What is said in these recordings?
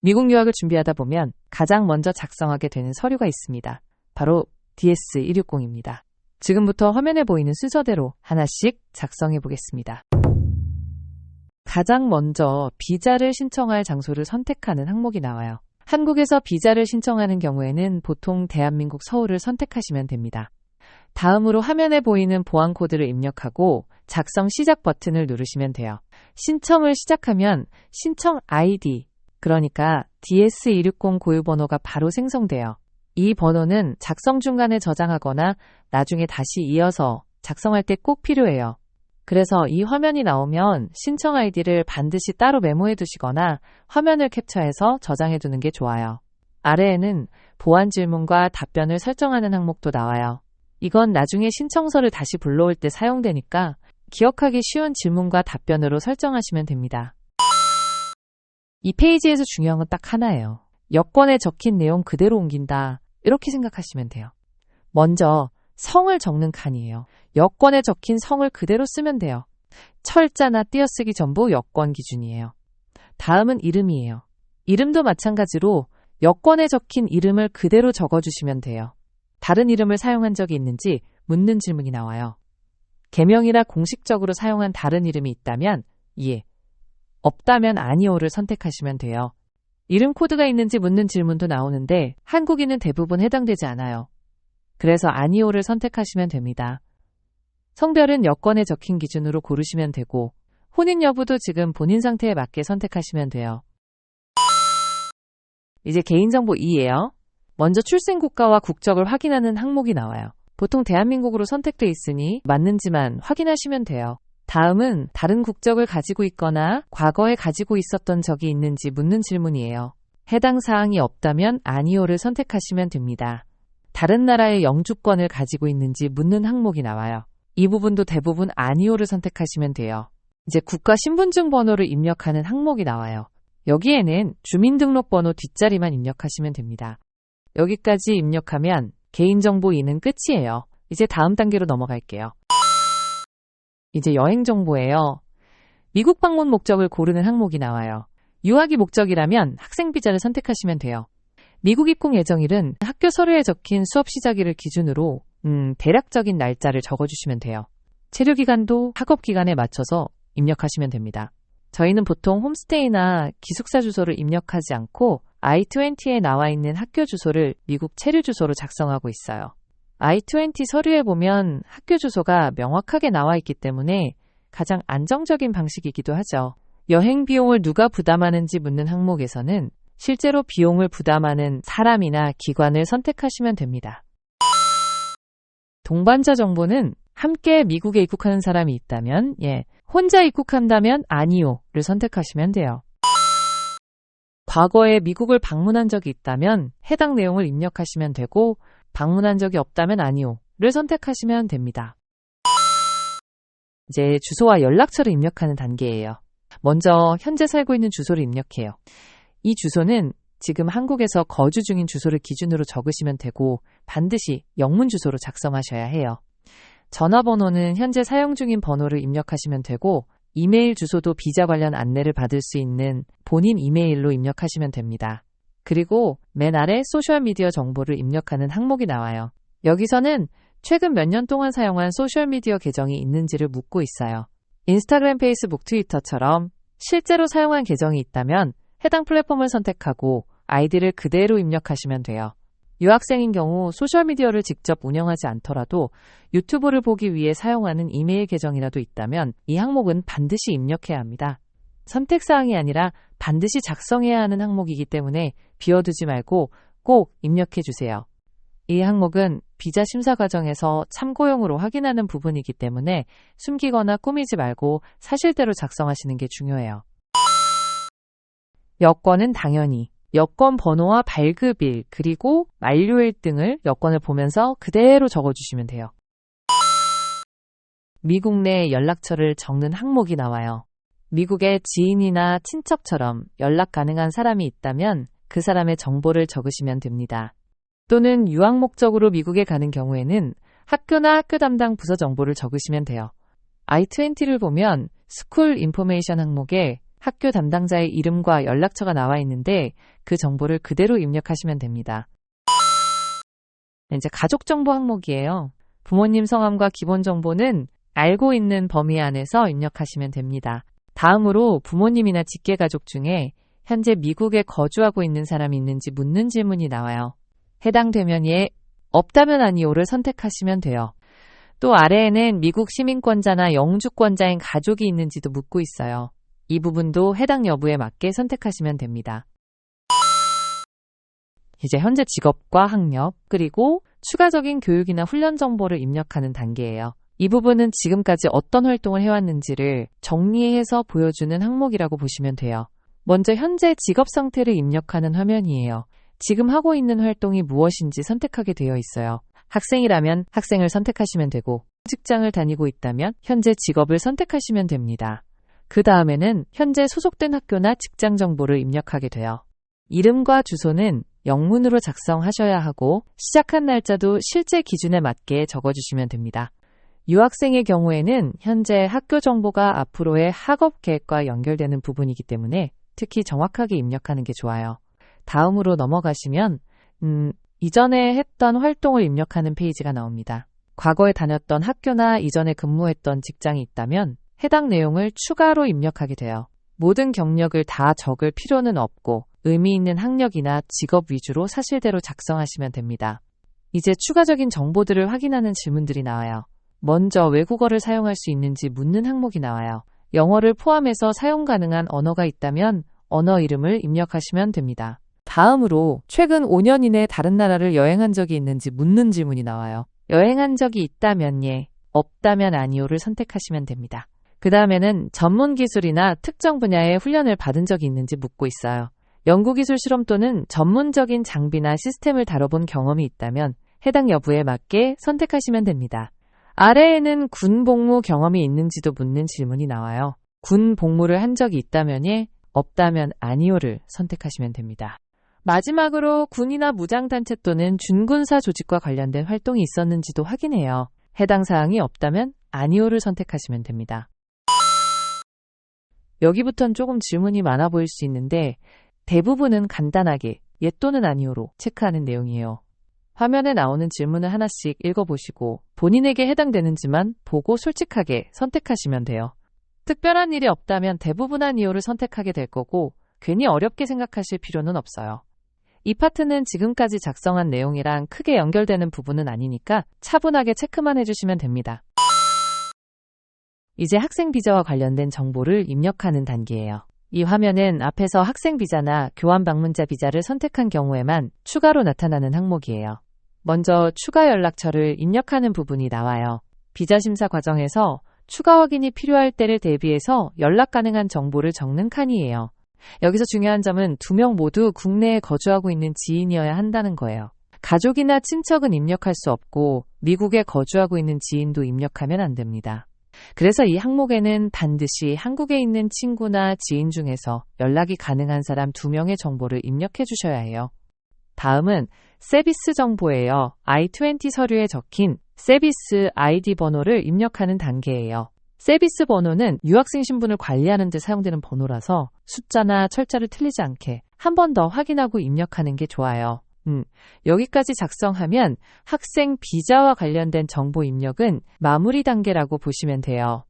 미국 유학을 준비하다 보면 가장 먼저 작성하게 되는 서류가 있습니다. 바로 DS-160입니다. 지금부터 화면에 보이는 순서대로 하나씩 작성해 보겠습니다. 가장 먼저 비자를 신청할 장소를 선택하는 항목이 나와요. 한국에서 비자를 신청하는 경우에는 보통 대한민국 서울을 선택하시면 됩니다. 다음으로 화면에 보이는 보안 코드를 입력하고 작성 시작 버튼을 누르시면 돼요. 신청을 시작하면 신청 아이디, 그러니까 DS-160 고유 번호가 바로 생성돼요. 이 번호는 작성 중간에 저장하거나 나중에 다시 이어서 작성할 때 꼭 필요해요. 그래서 이 화면이 나오면 신청 아이디를 반드시 따로 메모해 두시거나 화면을 캡처해서 저장해 두는 게 좋아요. 아래에는 보안 질문과 답변을 설정하는 항목도 나와요. 이건 나중에 신청서를 다시 불러올 때 사용되니까 기억하기 쉬운 질문과 답변으로 설정하시면 됩니다. 이 페이지에서 중요한 건 딱 하나예요. 여권에 적힌 내용 그대로 옮긴다. 이렇게 생각하시면 돼요. 먼저 성을 적는 칸이에요. 여권에 적힌 성을 그대로 쓰면 돼요. 철자나 띄어쓰기 전부 여권 기준이에요. 다음은 이름이에요. 이름도 마찬가지로 여권에 적힌 이름을 그대로 적어주시면 돼요. 다른 이름을 사용한 적이 있는지 묻는 질문이 나와요. 개명이라 공식적으로 사용한 다른 이름이 있다면 예, 없다면 아니오를 선택하시면 돼요. 이름 코드가 있는지 묻는 질문도 나오는데 한국인은 대부분 해당되지 않아요. 그래서 아니오를 선택하시면 됩니다. 성별은 여권에 적힌 기준으로 고르시면 되고 혼인 여부도 지금 본인 상태에 맞게 선택하시면 돼요. 이제 개인정보 2예요. 먼저 출생국가와 국적을 확인하는 항목이 나와요. 보통 대한민국으로 선택돼 있으니 맞는지만 확인하시면 돼요. 다음은 다른 국적을 가지고 있거나 과거에 가지고 있었던 적이 있는지 묻는 질문이에요. 해당 사항이 없다면 아니오를 선택하시면 됩니다. 다른 나라의 영주권을 가지고 있는지 묻는 항목이 나와요. 이 부분도 대부분 아니오를 선택하시면 돼요. 이제 국가 신분증 번호를 입력하는 항목이 나와요. 여기에는 주민등록번호 뒷자리만 입력하시면 됩니다. 여기까지 입력하면 개인정보 2는 끝이에요. 이제 다음 단계로 넘어갈게요. 이제 여행정보예요. 미국 방문 목적을 고르는 항목이 나와요. 유학이 목적이라면 학생비자를 선택하시면 돼요. 미국 입국 예정일은 학교 서류에 적힌 수업 시작일을 기준으로 대략적인 날짜를 적어주시면 돼요. 체류기간도 학업기간에 맞춰서 입력하시면 됩니다. 저희는 보통 홈스테이나 기숙사 주소를 입력하지 않고 I-20에 나와 있는 학교 주소를 미국 체류 주소로 작성하고 있어요. I-20 서류에 보면 학교 주소가 명확하게 나와 있기 때문에 가장 안정적인 방식이기도 하죠. 여행 비용을 누가 부담하는지 묻는 항목에서는 실제로 비용을 부담하는 사람이나 기관을 선택하시면 됩니다. 동반자 정보는 함께 미국에 입국하는 사람이 있다면 예, 혼자 입국한다면 아니오를 선택하시면 돼요. 과거에 미국을 방문한 적이 있다면 해당 내용을 입력하시면 되고 방문한 적이 없다면 아니오를 선택하시면 됩니다. 이제 주소와 연락처를 입력하는 단계예요. 먼저 현재 살고 있는 주소를 입력해요. 이 주소는 지금 한국에서 거주 중인 주소를 기준으로 적으시면 되고 반드시 영문 주소로 작성하셔야 해요. 전화번호는 현재 사용 중인 번호를 입력하시면 되고 이메일 주소도 비자 관련 안내를 받을 수 있는 본인 이메일로 입력하시면 됩니다. 그리고 맨 아래 소셜미디어 정보를 입력하는 항목이 나와요. 여기서는 최근 몇 년 동안 사용한 소셜미디어 계정이 있는지를 묻고 있어요. 인스타그램, 페이스북, 트위터처럼 실제로 사용한 계정이 있다면 해당 플랫폼을 선택하고 아이디를 그대로 입력하시면 돼요. 유학생인 경우 소셜미디어를 직접 운영하지 않더라도 유튜브를 보기 위해 사용하는 이메일 계정이라도 있다면 이 항목은 반드시 입력해야 합니다. 선택사항이 아니라 반드시 작성해야 하는 항목이기 때문에 비워두지 말고 꼭 입력해 주세요. 이 항목은 비자 심사 과정에서 참고용으로 확인하는 부분이기 때문에 숨기거나 꾸미지 말고 사실대로 작성하시는 게 중요해요. 여권은 당연히 여권 번호와 발급일 그리고 만료일 등을 여권을 보면서 그대로 적어주시면 돼요. 미국 내 연락처를 적는 항목이 나와요. 미국에 지인이나 친척처럼 연락 가능한 사람이 있다면 그 사람의 정보를 적으시면 됩니다. 또는 유학 목적으로 미국에 가는 경우에는 학교나 학교 담당 부서 정보를 적으시면 돼요. I-20를 보면 스쿨 인포메이션 항목에 학교 담당자의 이름과 연락처가 나와 있는데 그 정보를 그대로 입력하시면 됩니다. 이제 가족정보 항목이에요. 부모님 성함과 기본 정보는 알고 있는 범위 안에서 입력하시면 됩니다. 다음으로 부모님이나 직계가족 중에 현재 미국에 거주하고 있는 사람이 있는지 묻는 질문이 나와요. 해당되면 예, 없다면 아니오를 선택하시면 돼요. 또 아래에는 미국 시민권자나 영주권자인 가족이 있는지도 묻고 있어요. 이 부분도 해당 여부에 맞게 선택하시면 됩니다. 이제 현재 직업과 학력, 그리고 추가적인 교육이나 훈련 정보를 입력하는 단계예요. 이 부분은 지금까지 어떤 활동을 해왔는지를 정리해서 보여주는 항목이라고 보시면 돼요. 먼저 현재 직업 상태를 입력하는 화면이에요. 지금 하고 있는 활동이 무엇인지 선택하게 되어 있어요. 학생이라면 학생을 선택하시면 되고, 직장을 다니고 있다면 현재 직업을 선택하시면 됩니다. 그 다음에는 현재 소속된 학교나 직장 정보를 입력하게 돼요. 이름과 주소는 영문으로 작성하셔야 하고 시작한 날짜도 실제 기준에 맞게 적어주시면 됩니다. 유학생의 경우에는 현재 학교 정보가 앞으로의 학업 계획과 연결되는 부분이기 때문에 특히 정확하게 입력하는 게 좋아요. 다음으로 넘어가시면 이전에 했던 활동을 입력하는 페이지가 나옵니다. 과거에 다녔던 학교나 이전에 근무했던 직장이 있다면 해당 내용을 추가로 입력하게 돼요. 모든 경력을 다 적을 필요는 없고 의미 있는 학력이나 직업 위주로 사실대로 작성하시면 됩니다. 이제 추가적인 정보들을 확인하는 질문들이 나와요. 먼저 외국어를 사용할 수 있는지 묻는 항목이 나와요. 영어를 포함해서 사용 가능한 언어가 있다면 언어 이름을 입력하시면 됩니다. 다음으로 최근 5년 이내 다른 나라를 여행한 적이 있는지 묻는 질문이 나와요. 여행한 적이 있다면 예, 없다면 아니오를 선택하시면 됩니다. 그 다음에는 전문 기술이나 특정 분야의 훈련을 받은 적이 있는지 묻고 있어요. 연구기술 실험 또는 전문적인 장비나 시스템을 다뤄본 경험이 있다면 해당 여부에 맞게 선택하시면 됩니다. 아래에는 군 복무 경험이 있는지도 묻는 질문이 나와요. 군 복무를 한 적이 있다면 예, 없다면 아니오를 선택하시면 됩니다. 마지막으로 군이나 무장단체 또는 준군사 조직과 관련된 활동이 있었는지도 확인해요. 해당 사항이 없다면 아니오를 선택하시면 됩니다. 여기부터는 조금 질문이 많아 보일 수 있는데 대부분은 간단하게 예 또는 아니오로 체크하는 내용이에요. 화면에 나오는 질문을 하나씩 읽어보시고 본인에게 해당되는지만 보고 솔직하게 선택하시면 돼요. 특별한 일이 없다면 대부분 아니오를 선택하게 될 거고 괜히 어렵게 생각하실 필요는 없어요. 이 파트는 지금까지 작성한 내용이랑 크게 연결되는 부분은 아니니까 차분하게 체크만 해주시면 됩니다. 이제 학생 비자와 관련된 정보를 입력하는 단계예요. 이 화면은 앞에서 학생 비자나 교환 방문자 비자를 선택한 경우에만 추가로 나타나는 항목이에요. 먼저 추가 연락처를 입력하는 부분이 나와요. 비자 심사 과정에서 추가 확인이 필요할 때를 대비해서 연락 가능한 정보를 적는 칸이에요. 여기서 중요한 점은 2명 모두 국내에 거주하고 있는 지인이어야 한다는 거예요. 가족이나 친척은 입력할 수 없고 미국에 거주하고 있는 지인도 입력하면 안 됩니다. 그래서 이 항목에는 반드시 한국에 있는 친구나 지인 중에서 연락이 가능한 사람 2명의 정보를 입력해 주셔야 해요. 다음은 세비스 정보예요. I-20 서류에 적힌 세비스 아이디 번호를 입력하는 단계예요. 세비스 번호는 유학생 신분을 관리하는 데 사용되는 번호라서 숫자나 철자를 틀리지 않게 한 번 더 확인하고 입력하는 게 좋아요. 여기까지 작성하면 학생 비자와 관련된 정보 입력은 마무리 단계라고 보시면 돼요.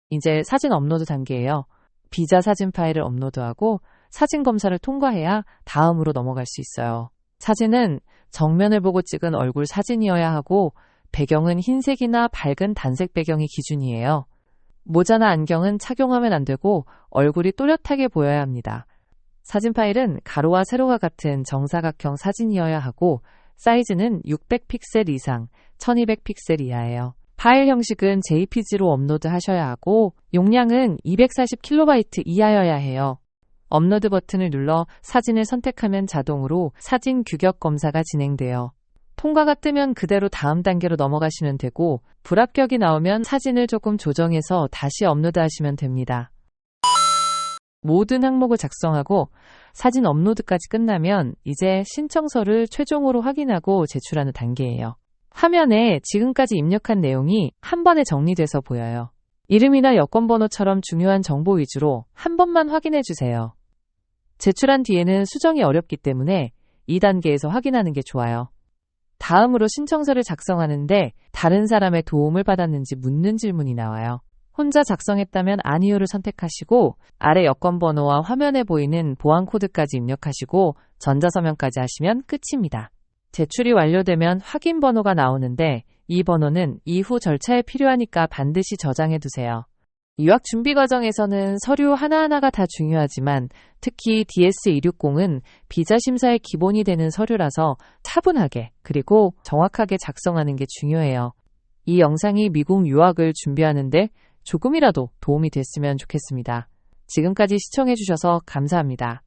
이제 사진 업로드 단계예요. 비자 사진 파일을 업로드하고 사진 검사를 통과해야 다음으로 넘어갈 수 있어요. 사진은 정면을 보고 찍은 얼굴 사진이어야 하고 배경은 흰색이나 밝은 단색 배경이 기준이에요. 모자나 안경은 착용하면 안 되고 얼굴이 또렷하게 보여야 합니다. 사진 파일은 가로와 세로가 같은 정사각형 사진이어야 하고 사이즈는 600픽셀 이상, 1200픽셀 이하예요. 파일 형식은 JPG로 업로드 하셔야 하고 용량은 240KB 이하여야 해요. 업로드 버튼을 눌러 사진을 선택하면 자동으로 사진 규격 검사가 진행돼요. 통과가 뜨면 그대로 다음 단계로 넘어가시면 되고 불합격이 나오면 사진을 조금 조정해서 다시 업로드하시면 됩니다. 모든 항목을 작성하고 사진 업로드까지 끝나면 이제 신청서를 최종으로 확인하고 제출하는 단계예요. 화면에 지금까지 입력한 내용이 한 번에 정리돼서 보여요. 이름이나 여권번호처럼 중요한 정보 위주로 한 번만 확인해 주세요. 제출한 뒤에는 수정이 어렵기 때문에 2단계에서 확인하는 게 좋아요. 다음으로 신청서를 작성하는데 다른 사람의 도움을 받았는지 묻는 질문이 나와요. 혼자 작성했다면 아니요를 선택하시고 아래 여권번호와 화면에 보이는 보안코드까지 입력하시고 전자서명까지 하시면 끝입니다. 제출이 완료되면 확인 번호가 나오는데 이 번호는 이후 절차에 필요하니까 반드시 저장해 두세요. 유학 준비 과정에서는 서류 하나하나가 다 중요하지만 특히 DS260은 비자 심사의 기본이 되는 서류라서 차분하게 그리고 정확하게 작성하는 게 중요해요. 이 영상이 미국 유학을 준비하는데 조금이라도 도움이 됐으면 좋겠습니다. 지금까지 시청해 주셔서 감사합니다.